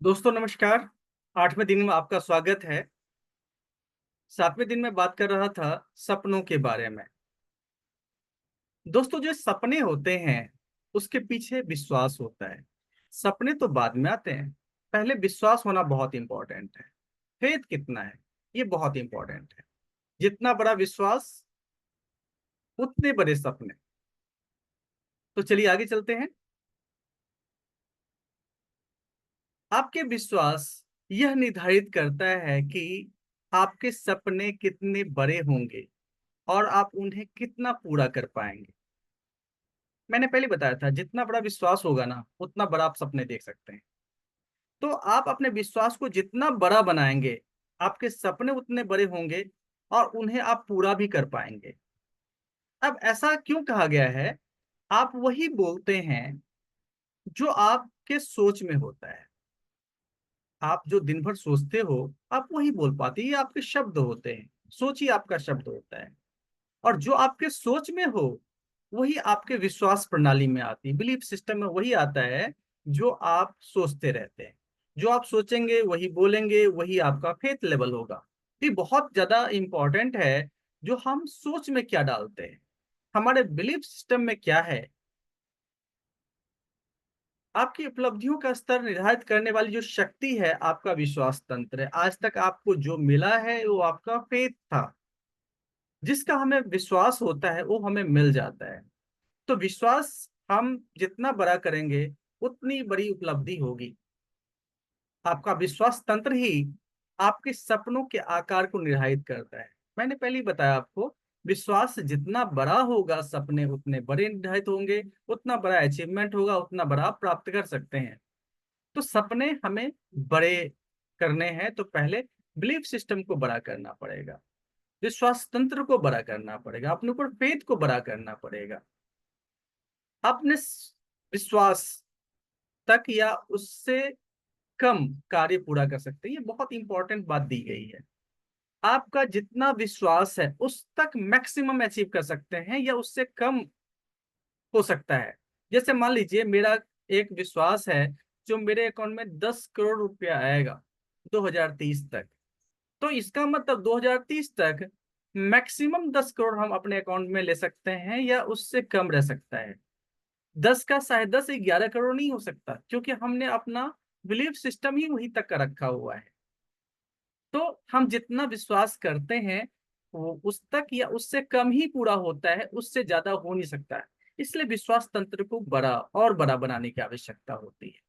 दोस्तों नमस्कार। 8वें दिन में आपका स्वागत है। 7वें दिन में बात कर रहा था सपनों के बारे में। दोस्तों जो सपने होते हैं उसके पीछे विश्वास होता है। सपने तो बाद में आते हैं, पहले विश्वास होना बहुत इंपॉर्टेंट है। फेथ कितना है ये बहुत इंपॉर्टेंट है। जितना बड़ा विश्वास उतने बड़े सपने। तो चलिए आगे चलते हैं। आपके विश्वास यह निर्धारित करता है कि आपके सपने कितने बड़े होंगे और आप उन्हें कितना पूरा कर पाएंगे। मैंने पहले बताया था जितना बड़ा विश्वास होगा ना उतना बड़ा आप सपने देख सकते हैं। तो आप अपने विश्वास को जितना बड़ा बनाएंगे आपके सपने उतने बड़े होंगे और उन्हें आप पूरा भी कर पाएंगे। अब ऐसा क्यों कहा गया है? आप वही बोलते हैं जो आपके सोच में होता है। आप जो दिन भर सोचते हो आप वही बोल पाते हैं। ये आपके शब्द होते हैं। सोच ही आपका शब्द होता है। और जो आपके सोच में हो वही आपके विश्वास प्रणाली में आती है। बिलीफ सिस्टम में वही आता है जो आप सोचते रहते हैं। जो आप सोचेंगे वही बोलेंगे, वही आपका फेथ लेवल होगा। ये बहुत ज्यादा इंपॉर्टेंट है। जो हम सोच में क्या डालते हैं, हमारे बिलीफ सिस्टम में क्या है, आपकी उपलब्धियों का स्तर निर्धारित करने वाली जो शक्ति है आपका विश्वास तंत्र है। आज तक आपको जो मिला है वो आपका फेथ था। जिसका हमें विश्वास होता है वो हमें मिल जाता है। तो विश्वास हम जितना बड़ा करेंगे उतनी बड़ी उपलब्धि होगी। आपका विश्वास तंत्र ही आपके सपनों के आकार को निर्धारित करता है। मैंने पहले ही बताया आपको, विश्वास जितना बड़ा होगा सपने उतने बड़े निर्धारित होंगे, उतना बड़ा अचीवमेंट होगा, उतना बड़ा आप प्राप्त कर सकते हैं। तो सपने हमें बड़े करने हैं तो पहले बिलीफ सिस्टम को बड़ा करना पड़ेगा, विश्वास तंत्र को बड़ा करना पड़ेगा, अपने ऊपर फेथ को बड़ा करना पड़ेगा। अपने विश्वास तक या उससे कम कार्य पूरा कर सकते हैं। ये बहुत इंपॉर्टेंट बात दी गई है। आपका जितना विश्वास है उस तक मैक्सिमम अचीव कर सकते हैं या उससे कम हो सकता है। जैसे मान लीजिए मेरा एक विश्वास है जो मेरे अकाउंट में 10 करोड़ रुपया आएगा 2030 तक। तो इसका मतलब 2030 तक मैक्सिमम 10 करोड़ हम अपने अकाउंट में ले सकते हैं या उससे कम रह सकता है। 10 का शायद 10 11 करोड़ नहीं हो सकता, क्योंकि हमने अपना बिलीफ सिस्टम ही वहीं तक का रखा हुआ है। तो हम जितना विश्वास करते हैं वो उस तक या उससे कम ही पूरा होता है, उससे ज्यादा हो नहीं सकता है। इसलिए विश्वास तंत्र को बड़ा और बड़ा बनाने की आवश्यकता होती है।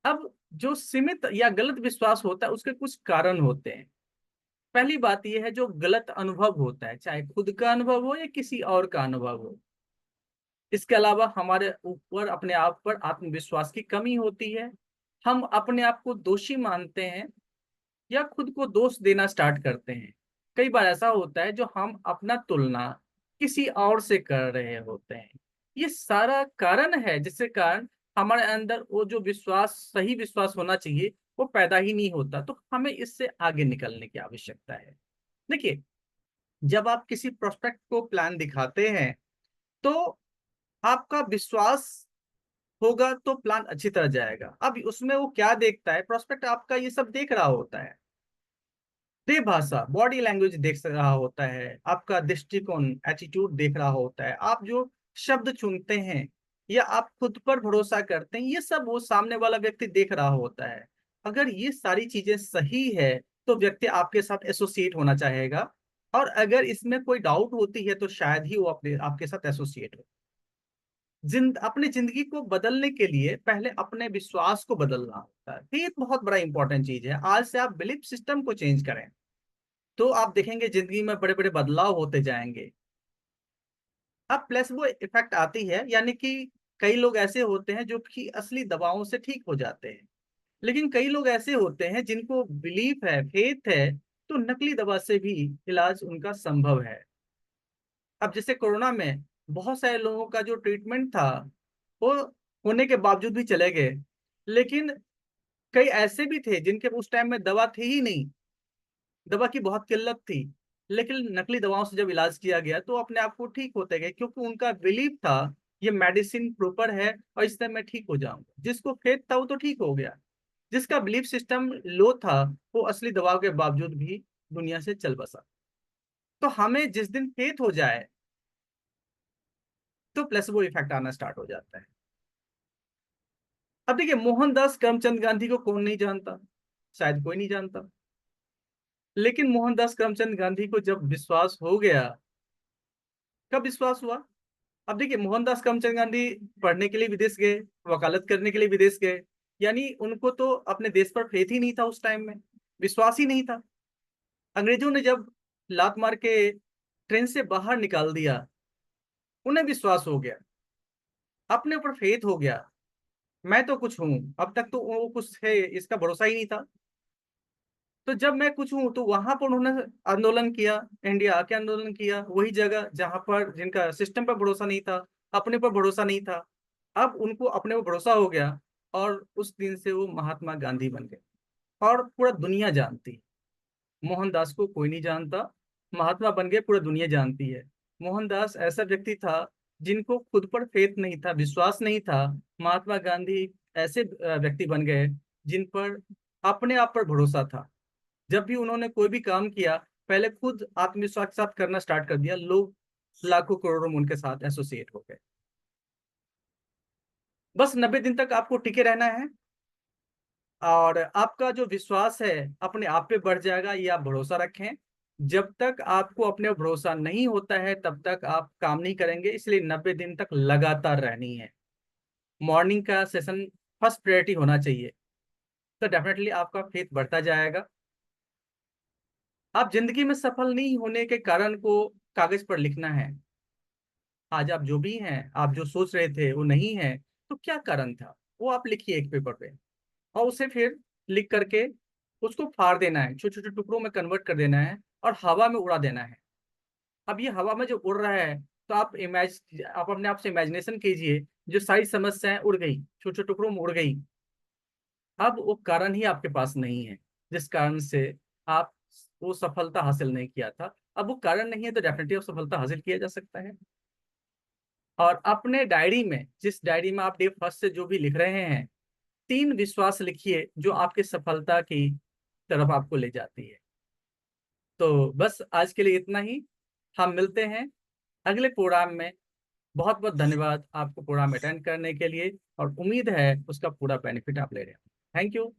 अब जो सीमित या गलत विश्वास होता है उसके कुछ कारण होते हैं। पहली बात यह है, जो गलत अनुभव होता है, चाहे खुद का अनुभव हो या किसी और का अनुभव हो। इसके अलावा हमारे ऊपर अपने आप पर आत्मविश्वास की कमी होती है। हम अपने आप को दोषी मानते हैं या खुद को दोष देना स्टार्ट करते हैं। कई बार ऐसा होता है जो हम अपना तुलना किसी और से कर रहे होते हैं। ये सारा कारण है जिसके कारण हमारे अंदर वो जो विश्वास, सही विश्वास होना चाहिए, वो पैदा ही नहीं होता। तो हमें इससे आगे निकलने की आवश्यकता है। देखिए, जब आप किसी प्रोस्पेक्ट को प्लान दिखाते हैं तो आपका विश्वास होगा तो प्लान अच्छी तरह जाएगा। अब उसमें वो क्या देखता है, प्रोस्पेक्ट आपका ये सब देख रहा होता है। देह भाषा, बॉडी लैंग्वेज देख रहा होता है, आपका दृष्टिकोण, एटीट्यूड देख रहा होता है, आप जो शब्द चुनते हैं या आप खुद पर भरोसा करते हैं, ये सब वो सामने वाला व्यक्ति देख रहा होता है। अगर ये सारी चीजें सही है तो व्यक्ति आपके साथ एसोसिएट होना चाहेगा। और अगर इसमें कोई डाउट होती है तो शायद ही वो अपने आपके साथ एसोसिएट हो। अपनी जिंदगी को बदलने के लिए पहले अपने विश्वास को बदलना होता है। तो ये बहुत बड़ा इंपॉर्टेंट चीज है। आज से आप बिलीफ सिस्टम को चेंज करें तो आप देखेंगे जिंदगी में बड़े बड़े बदलाव होते जाएंगे। अब प्लेसबो इफेक्ट आती है, यानी कि कई लोग ऐसे होते हैं जो कि असली दवाओं से ठीक हो जाते हैं। लेकिन कई लोग ऐसे होते हैं जिनको बिलीफ है, फेथ है, तो नकली दवा से भी इलाज उनका संभव है। अब जैसे कोरोना में बहुत सारे लोगों का जो ट्रीटमेंट था वो होने के बावजूद भी चले गए। लेकिन कई ऐसे भी थे जिनके उस टाइम में दवा थी ही नहीं, दवा की बहुत किल्लत थी। लेकिन नकली दवाओं से जब इलाज किया गया तो अपने आप को ठीक होते गए, क्योंकि उनका बिलीफ था ये मेडिसिन प्रॉपर है और इससे मैं ठीक हो जाऊंगा। जिसको फेथ था वो तो ठीक हो गया। जिसका बिलीफ सिस्टम लो था, वो असली दबाव के बावजूद भी दुनिया से चल बसा। तो हमें जिस दिन फेथ हो जाए तो प्लेसबो इफेक्ट आना स्टार्ट हो जाता है। अब देखिए, मोहनदास करमचंद गांधी को कौन नहीं जानता? शायद कोई नहीं जानता। लेकिन मोहनदास करमचंद गांधी को जब विश्वास हो गया, कब विश्वास हुआ? अब देखिए, मोहनदास करमचंद गांधी पढ़ने के लिए विदेश गए, वकालत करने के लिए विदेश गए, यानी उनको तो अपने देश पर फेथ ही नहीं था, उस टाइम में विश्वास ही नहीं था। अंग्रेजों ने जब लात मार के ट्रेन से बाहर निकाल दिया, उन्हें विश्वास हो गया, अपने ऊपर फेथ हो गया, मैं तो कुछ हूं। अब तक तो वो कुछ है इसका भरोसा ही नहीं था। तो जब मैं कुछ हूं, तो वहां पर उन्होंने आंदोलन किया, इंडिया आके आंदोलन किया, वही जगह जहां पर जिनका सिस्टम पर भरोसा नहीं था, अपने पर भरोसा नहीं था, अब उनको अपने पर भरोसा हो गया। और उस दिन से वो महात्मा गांधी बन गए, और पूरा दुनिया जानती है। मोहनदास को कोई नहीं जानता, महात्मा बन गए, पूरा दुनिया जानती है। मोहनदास ऐसा व्यक्ति था जिनको खुद पर फेथ नहीं था, विश्वास नहीं था। महात्मा गांधी ऐसे व्यक्ति बन गए जिन पर अपने आप पर भरोसा था। जब भी उन्होंने कोई भी काम किया, पहले खुद आत्मविश्वास के साथ करना स्टार्ट कर दिया, लोग लाखों करोड़ों में उनके साथ एसोसिएट हो गए। बस 90 दिन तक आपको टिके रहना है, और आपका जो विश्वास है अपने आप पे बढ़ जाएगा, ये आप भरोसा रखें। जब तक आपको अपने ऊपर भरोसा नहीं होता है, तब तक आप काम नहीं करेंगे। इसलिए 90 दिन तक लगातार रहनी है। मॉर्निंग का सेशन फर्स्ट प्रायोरिटी होना चाहिए, तो डेफिनेटली आपका फेथ बढ़ता जाएगा। आप जिंदगी में सफल नहीं होने के कारण को कागज पर लिखना है। आज आप जो भी हैं, आप जो सोच रहे थे वो नहीं है, तो क्या कारण था, वो आप लिखिए एक पेपर पे, और उसे फिर लिख करके उसको फाड़ देना है, छोटे छोटे टुकड़ों में कन्वर्ट कर देना है, और हवा में उड़ा देना है। अब ये हवा में जो उड़ रहा है, तो आप अपने आप से इमेजिनेशन कीजिए, जो सारी समस्याएं उड़ गई, छोटे छोटे टुकड़ों में उड़ गई। अब वो कारण ही आपके पास नहीं है, जिस कारण से आप वो सफलता हासिल नहीं किया था। अब वो कारण नहीं है, तो डेफिनेटली आप सफलता हासिल किया जा सकता है। और अपने डायरी में, जिस डायरी में आप डे फर्स्ट से जो भी लिख रहे हैं, 3 विश्वास लिखिए जो आपके सफलता की तरफ आपको ले जाती है। तो बस आज के लिए इतना ही। हम मिलते हैं अगले प्रोग्राम में। बहुत बहुत धन्यवाद आपको प्रोग्राम अटेंड करने के लिए, और उम्मीद है उसका पूरा बेनिफिट आप ले रहे हैं। Thank you.